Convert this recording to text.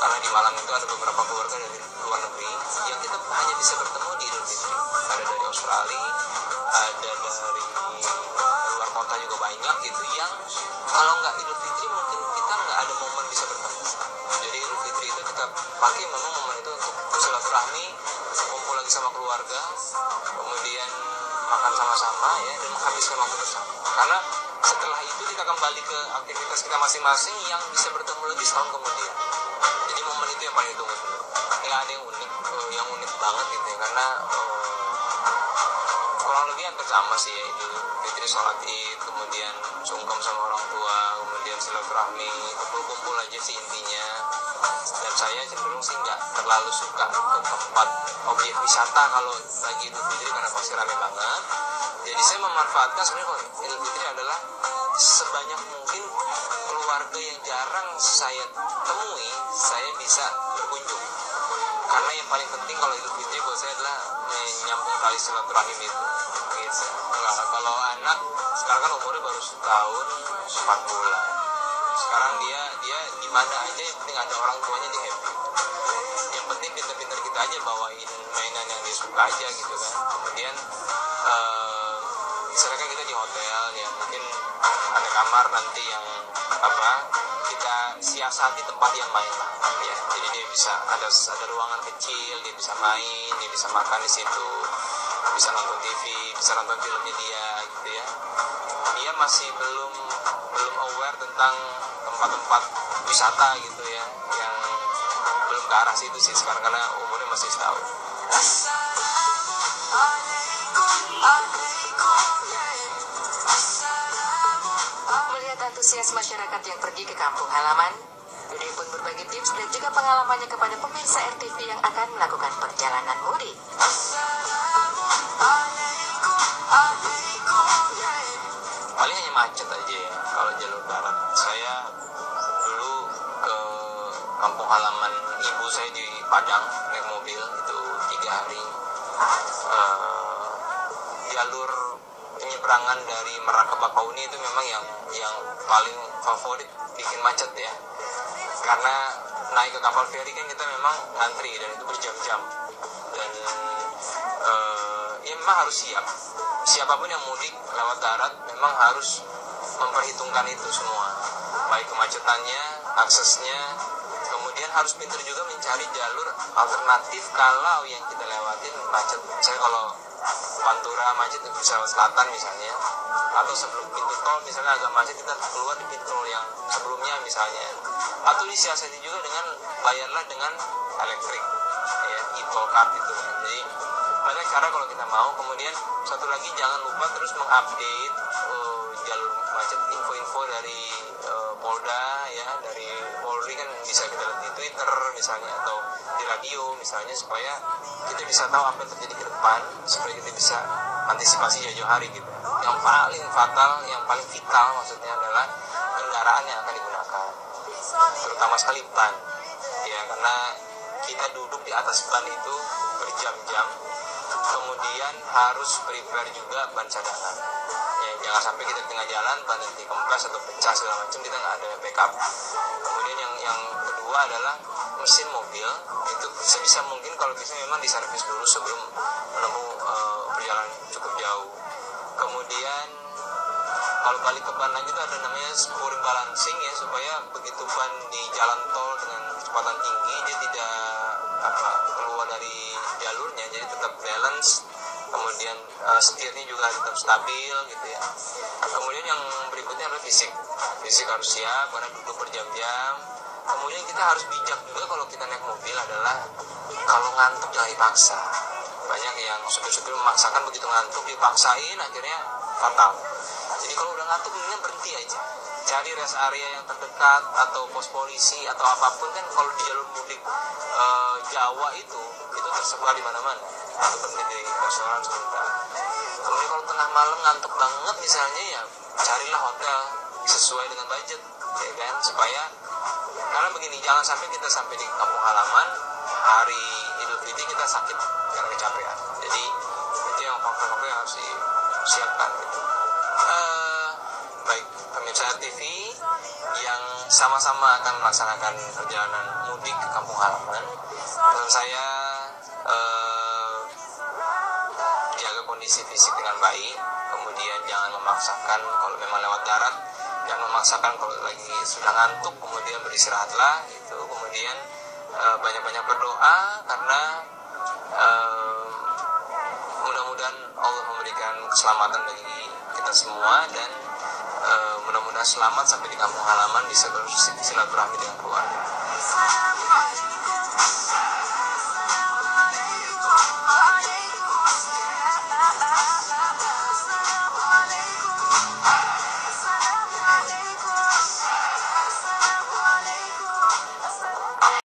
karena di Malang itu ada beberapa keluarga dari luar negeri yang kita hanya bisa bertemu di Idul Fitri. Ada dari Australia, ada dari luar kota juga banyak gitu, yang kalau nggak Idul Fitri mungkin kita nggak ada momen bisa bertemu. Jadi Idul Fitri itu kita pakai memang momen itu untuk silaturahmi, kumpul lagi sama keluarga, kemudian makan sama-sama ya, dan menghabiskan waktu bersama. Karena setelah itu kita kembali ke aktivitas kita masing-masing yang bisa bertemu lagi setahun kemudian. Jadi momen itu yang paling ditunggu. Nggak ada yang unik banget gitu ya, karena kurang lebih hampir sama sih ya, Idul Fitri, sholat Id, kemudian sungkem sama orang tua, kemudian silaturahmi, kumpul-kumpul aja sih intinya. Dan saya cenderung sih nggak terlalu suka ke tempat objek wisata kalau lagi Idul Fitri karena pasti rame banget. Jadi saya memanfaatkan sebenarnya kalau Idul Fitri adalah sebanyak mungkin keluarga yang jarang saya temui, saya bisa berkunjung. Karena yang paling penting kalau Idul Fitri buat saya adalah menyambung tali silaturahim itu. Gitu. Nah, kalau anak sekarang kan umurnya baru setahun 4 bulan. Sekarang dia di mana aja yang penting ada orang tuanya, dia happy. Yang penting pintar-pintar kita aja bawain mainan yang dia suka aja gitu kan. Kemudian misalkan kita di hotel ya, mungkin ada kamar nanti yang kita siasati tempat yang main lah ya. Jadi dia bisa ada ruangan kecil, dia bisa main, dia bisa makan di situ, bisa nonton TV, bisa nonton filmnya dia gitu ya. Dia masih belum aware tentang tempat-tempat wisata gitu ya, yang belum ke arah situ sih sekarang karena umurnya masih setahun. Melihat antusias masyarakat yang pergi ke kampung halaman, Dude pun berbagi tips dan juga pengalamannya kepada pemirsa RTV yang akan melakukan perjalanan mudik. Paling hanya macet aja ya kalau jalur darat. Saya dulu ke kampung halaman ibu saya di Padang naik mobil itu 3 hari. Jalur penyeberangan dari Merak ke Bakauni itu memang yang paling favorit bikin macet ya. Karena naik ke kapal feri kan kita memang ngantri dan itu berjam-jam. Dan ya memang harus siap. Siapapun yang mudik lewat darat memang harus memperhitungkan itu semua, baik kemacetannya, aksesnya, kemudian harus pintar juga mencari jalur alternatif kalau yang kita lewatin macet. Saya kalau Pantura macet bisa lewat selatan misalnya, atau sebelum pintu tol misalnya agak macet kita keluar di pintu tol yang sebelumnya misalnya, atau disiasati juga dengan bayarlah dengan elektrik ya, e-tol card itu. Jadi banyak cara kalau kita mau. Kemudian satu lagi, jangan lupa terus mengupdate jalur macet, info-info dari Polda ya, dari Polri kan bisa kita lihat di Twitter misalnya atau di radio misalnya, supaya kita bisa tahu apa yang terjadi ke depan, supaya kita bisa antisipasi jauh-jauh hari gitu. Yang paling fatal, yang paling vital maksudnya adalah kendaraan yang akan digunakan, terutama sekali ban ya, karena kita duduk di atas ban itu berjam-jam, kemudian harus prepare juga ban cadangan ya, jangan sampai kita di tengah jalan ban nanti kempes atau pecah segala macam, kita nggak ada backup. Kemudian yang kedua adalah mesin mobil itu sebisa mungkin kalau bisa memang diservis dulu sebelum menempuh perjalanan cukup jauh. Kemudian kalau balik ke ban lagi itu ada namanya spurring balancing ya, supaya begitu ban di jalan tol dengan kecepatan tinggi dia tidak keluar dari jalurnya, jadi tetap balance. Kemudian setirnya juga tetap stabil gitu ya. Kemudian yang berikutnya adalah fisik harus siap karena duduk berjam-jam. Kemudian kita harus bijak juga kalau kita naik mobil adalah kalau ngantuk jangan dipaksa. Banyak yang supir-supir memaksakan, begitu ngantuk dipaksain akhirnya fatal. Jadi kalau udah ngantuk mendingan berhenti aja, cari rest area yang terdekat atau pos polisi atau apapun. Kan kalau di jalur mudik Jawa itu tersebar di mana-mana, atau berhenti di restoran sebentar. Kemudian kalau tengah malam ngantuk banget misalnya ya carilah hotel sesuai dengan budget ya kan, supaya karena begini, jangan sampai kita sampai di kampung halaman hari Idul Fitri kita sakit karena kecapean. Jadi itu yang faktor-faktor yang harus disiapkan gitu. Baik pemirsa TV, yang sama-sama akan melaksanakan perjalanan mudik ke kampung halaman. Pesan saya, jaga kondisi fisik dengan baik, kemudian jangan memaksakan kalau memang lewat darat, jangan memaksakan kalau lagi sudah ngantuk, kemudian beristirahatlah gitu. Kemudian banyak-banyak berdoa karena mudah-mudahan Allah memberikan keselamatan bagi kita semua, dan mudah-mudahan selamat sampai di kampung halaman, bisa bersilaturahmi dengan keluarga.